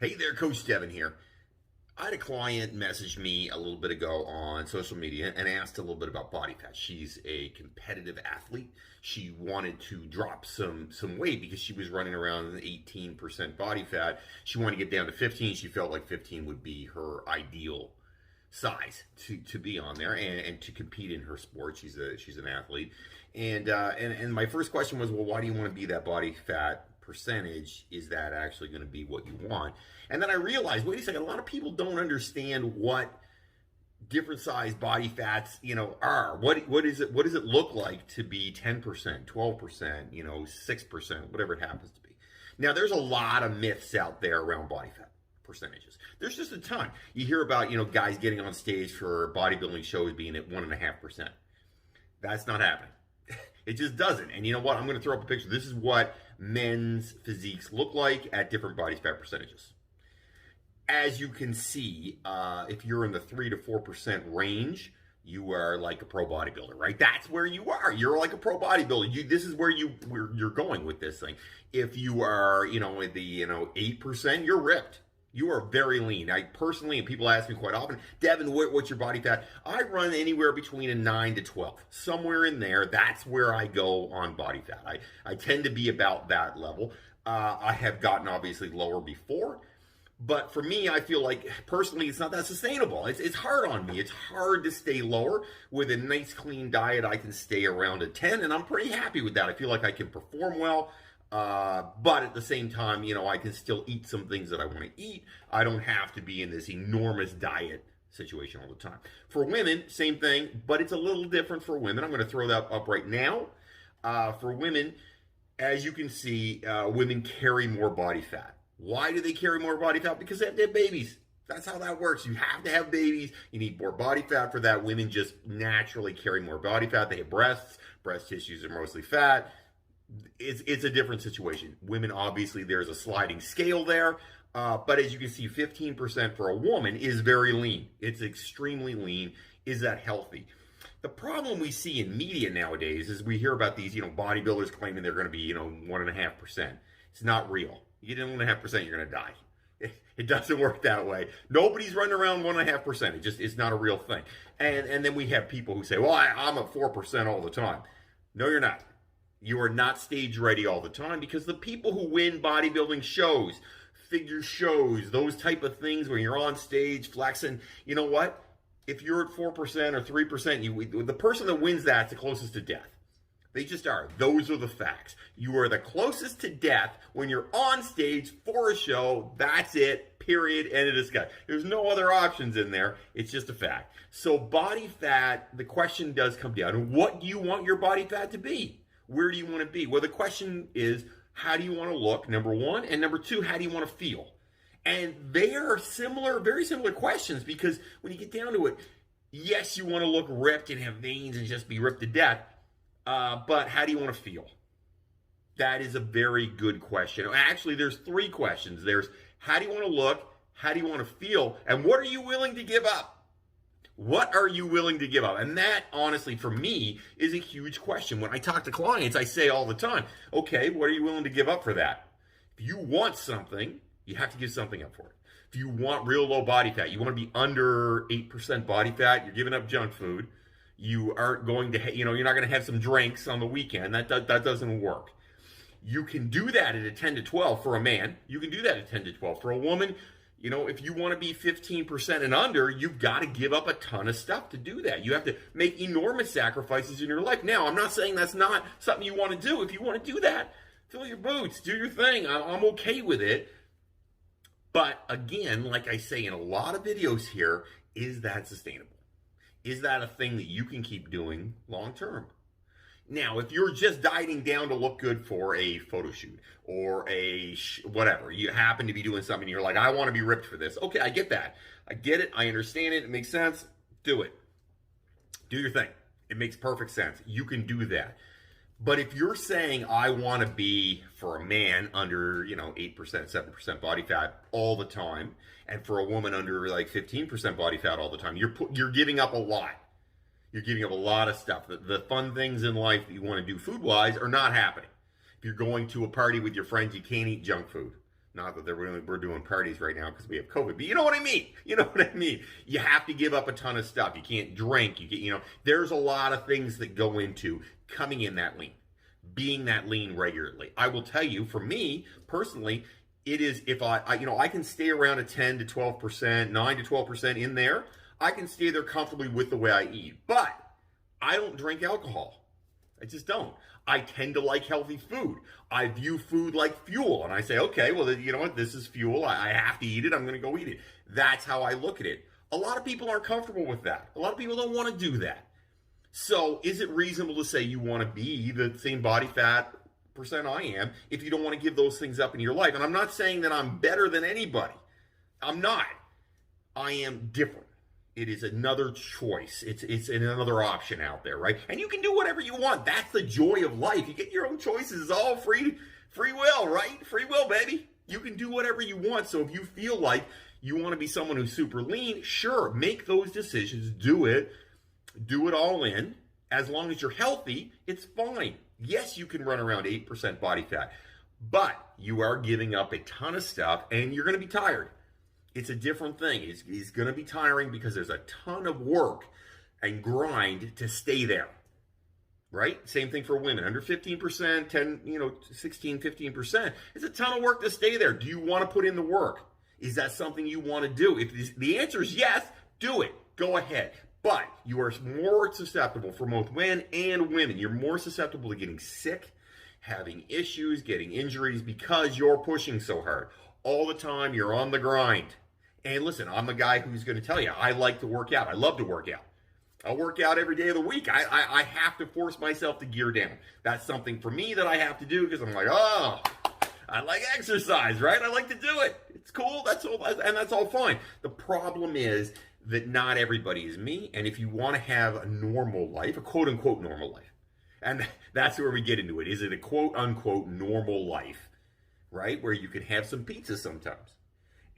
Hey there, Coach Devin here. I had a client message me a little bit ago on social media and asked a little bit about body fat. She's a competitive athlete. She wanted to drop some weight because she was running around 18% body fat. She wanted to get down to 15. She felt like 15 would be her ideal size to be on there and to compete in her sport. She's an athlete. And my first question was, well, why do you want to be that body fat percentage? Is that actually going to be what you want? And then I realized, wait a second, a lot of people don't understand what different size body fats, are. What does it look like to be 10%, 12%, 6%, whatever it happens to be. Now, there's a lot of myths out there around body fat percentages. There's just a ton. You hear about, guys getting on stage for bodybuilding shows being at 1.5%. That's not happening. It just doesn't. And you know what? I'm going to throw up a picture. This is what men's physiques look like at different body fat percentages. As you can see, if you're in the 3 to 4% range, you are like a pro bodybuilder, right? That's where you are. You're like a pro bodybuilder. This is where you're going with this thing. If you are, at the 8%, you're ripped. You are very lean. I personally, and people ask me quite often, Devin, what's your body fat? I run anywhere between a 9 to 12. Somewhere in there, that's where I go on body fat. I tend to be about that level. I have gotten obviously lower before. But for me, I feel like, personally, it's not that sustainable. It's hard on me. It's hard to stay lower. With a nice, clean diet, I can stay around a 10, and I'm pretty happy with that. I feel like I can perform well. But at the same time, I can still eat some things that I want to eat. I don't have to be in this enormous diet situation all the time. For women, same thing, but it's a little different for women. I'm going to throw that up right now. For women, as you can see, women carry more body fat. Why do they carry more body fat? Because they have to have babies. That's how that works. You have to have babies. You need more body fat for that. Women just naturally carry more body fat. They have breasts. Breast tissues are mostly fat. It's a different situation. Women, obviously, there's a sliding scale there. But as you can see, 15% for a woman is very lean. It's extremely lean. Is that healthy? The problem we see in media nowadays is we hear about these, bodybuilders claiming they're going to be, 1.5%. It's not real. You get 1.5%, you're going to die. It doesn't work that way. Nobody's running around 1.5%. It's not a real thing. And then we have people who say, well, I'm at 4% all the time. No, you're not. You are not stage ready all the time, because the people who win bodybuilding shows, figure shows, those type of things where you're on stage flexing, you know what? If you're at 4% or 3%, the person that wins that's the closest to death. They just are. Those are the facts. You are the closest to death when you're on stage for a show. That's it. Period. End of discussion. There's no other options in there. It's just a fact. So body fat, the question does come down to, what do you want your body fat to be? Where do you want to be? Well, the question is, how do you want to look, number one? And number two, how do you want to feel? And they are similar, very similar questions, because when you get down to it, yes, you want to look ripped and have veins and just be ripped to death. But how do you want to feel? That is a very good question. Actually, there's three questions. There's, how do you want to look? How do you want to feel? And what are you willing to give up? What are you willing to give up? And that, honestly, for me, is a huge question. When I talk to clients, I say all the time, okay, what are you willing to give up for that? If you want something, you have to give something up for it. If you want real low body fat, you want to be under 8% body fat, you're giving up junk food. You aren't going to, you're not going to have some drinks on the weekend. That doesn't work. You can do that at a 10 to 12 for a man. You can do that at 10 to 12 for a woman. If you want to be 15% and under, you've got to give up a ton of stuff to do that. You have to make enormous sacrifices in your life. Now, I'm not saying that's not something you want to do. If you want to do that, fill your boots, do your thing. I'm okay with it. But again, like I say in a lot of videos here, is that sustainable? Is that a thing that you can keep doing long term? Now, if you're just dieting down to look good for a photo shoot or whatever, you happen to be doing something and you're like, I want to be ripped for this. Okay, I get that. I get it. I understand it. It makes sense. Do it. Do your thing. It makes perfect sense. You can do that. But if you're saying, I want to be, for a man, under 8%, 7% body fat all the time, and for a woman under like 15% body fat all the time, you're giving up a lot. You're giving up a lot of stuff. The fun things in life that you want to do food-wise are not happening. If you're going to a party with your friends, you can't eat junk food. Not that we're doing parties right now because we have COVID, but you know what I mean. You know what I mean. You have to give up a ton of stuff. You can't drink. There's a lot of things that go into coming in that lean, being that lean regularly. I will tell you, for me personally, it is if I can stay around a 10 to 12%, 9 to 12% in there. I can stay there comfortably with the way I eat, but I don't drink alcohol. I just don't. I tend to like healthy food. I view food like fuel. And I say, okay, well, you know what? This is fuel. I have to eat it. I'm going to go eat it. That's how I look at it. A lot of people aren't comfortable with that. A lot of people don't want to do that. So is it reasonable to say you want to be the same body fat percent I am if you don't want to give those things up in your life? And I'm not saying that I'm better than anybody. I'm not. I am different. It is another choice. It's another option out there, right? And you can do whatever you want. That's the joy of life. You get your own choices. It's all free will, right? Free will, baby. You can do whatever you want. So if you feel like you want to be someone who's super lean, sure, make those decisions. Do it all in. As long as you're healthy, it's fine. Yes, you can run around 8% body fat, but you are giving up a ton of stuff and you're going to be tired. It's a different thing. It's going to be tiring because there's a ton of work and grind to stay there, right? Same thing for women. Under 15%, 10, 16, 15%. It's a ton of work to stay there. Do you want to put in the work? Is that something you want to do? If the answer is yes, do it. Go ahead. But you are more susceptible for both men and women. You're more susceptible to getting sick, having issues, getting injuries because you're pushing so hard. All the time, you're on the grind. And listen, I'm a guy who's going to tell you, I like to work out. I love to work out. I work out every day of the week. I have to force myself to gear down. That's something for me that I have to do because I'm like, oh, I like exercise, right? I like to do it. It's cool. That's all, and that's all fine. The problem is that not everybody is me. And if you want to have a normal life, a quote unquote normal life, and that's where we get into it. Is it a quote unquote normal life, right? Where you can have some pizza sometimes.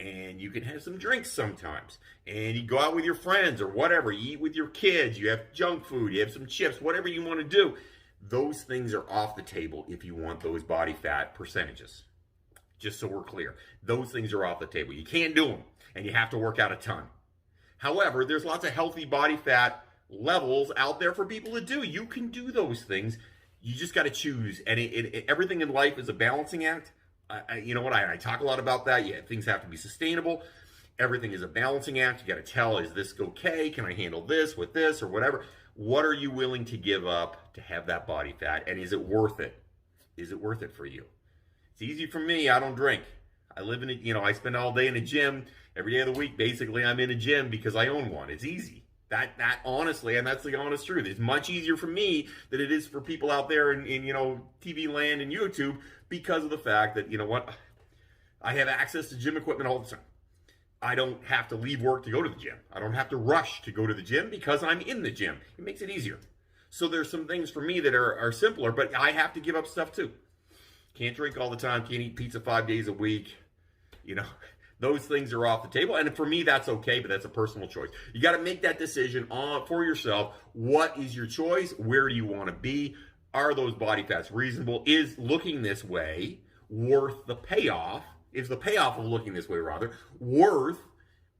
And you can have some drinks sometimes. And you go out with your friends or whatever. You eat with your kids. You have junk food. You have some chips. Whatever you want to do. Those things are off the table if you want those body fat percentages. Just so we're clear. Those things are off the table. You can't do them. And you have to work out a ton. However, there's lots of healthy body fat levels out there for people to do. You can do those things. You just got to choose. And everything in life is a balancing act. You know what? I talk a lot about that. Yeah, things have to be sustainable. Everything is a balancing act. You got to tell, is this okay? Can I handle this with this or whatever? What are you willing to give up to have that body fat? And is it worth it? Is it worth it for you? It's easy for me. I don't drink. I live in I spend all day in a gym. Every day of the week, basically, I'm in a gym because I own one. It's easy. That honestly, and that's the honest truth. It's much easier for me than it is for people out there in TV land and YouTube because of the fact that, I have access to gym equipment all the time. I don't have to leave work to go to the gym. I don't have to rush to go to the gym because I'm in the gym. It makes it easier. So there's some things for me that are simpler, but I have to give up stuff too. Can't drink all the time. Can't eat pizza 5 days a week. Those things are off the table. And for me, that's okay, but that's a personal choice. You got to make that decision for yourself. What is your choice? Where do you want to be? Are those body fats reasonable? Is looking this way worth the payoff? Is the payoff of looking this way, rather, worth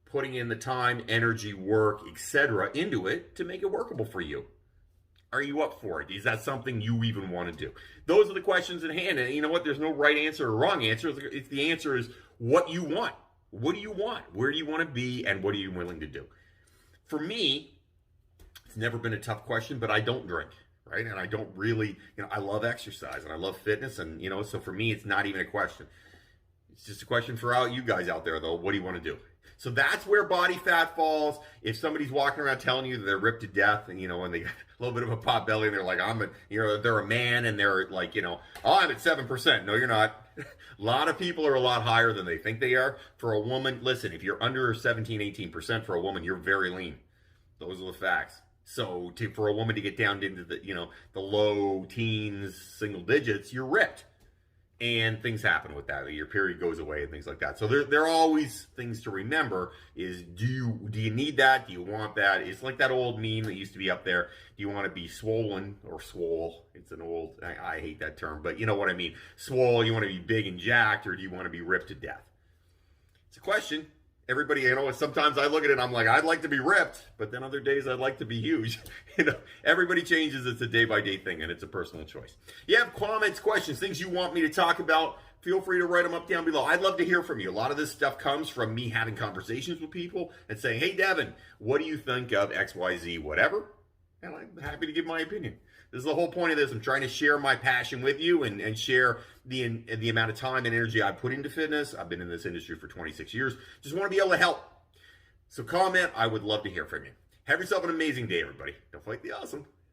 putting in the time, energy, work, etc. into it to make it workable for you? Are you up for it? Is that something you even want to do? Those are the questions at hand. And you know what? There's no right answer or wrong answer. It's the answer is what you want. What do you want? Where do you want to be? And what are you willing to do? For me, it's never been a tough question, but I don't drink, right? And I don't really, I love exercise and I love fitness. And, so for me, it's not even a question. It's just a question for all you guys out there, though. What do you want to do? So that's where body fat falls. If somebody's walking around telling you that they're ripped to death and, and they got a little bit of a pot belly and they're like, they're a man and they're like, oh, I'm at 7%. No, you're not. A lot of people are a lot higher than they think they are. For a woman, listen, if you're under 17, 18% for a woman, you're very lean. Those are the facts. So for a woman to get down into the, the low teens, single digits, you're ripped. and things happen with that. Your period goes away and things like that. So there are always things to remember. Is do you need that? Do you want that? It's like that old meme that used to be up there. Do you want to be swollen or swole? It's an old, I hate that term, but you know what I mean. Swole, you want to be big and jacked, or do you want to be ripped to death? It's a question. Everybody, sometimes I look at it and I'm like, I'd like to be ripped, but then other days I'd like to be huge. Everybody changes. It's a day-by-day thing, and it's a personal choice. You have comments, questions, things you want me to talk about, feel free to write them up down below. I'd love to hear from you. A lot of this stuff comes from me having conversations with people and saying, hey, Devin, what do you think of XYZ, whatever? And I'm happy to give my opinion. This is the whole point of this. I'm trying to share my passion with you and share the amount of time and energy I put into fitness. I've been in this industry for 26 years. Just want to be able to help. So comment. I would love to hear from you. Have yourself an amazing day, everybody. Don't fight the awesome.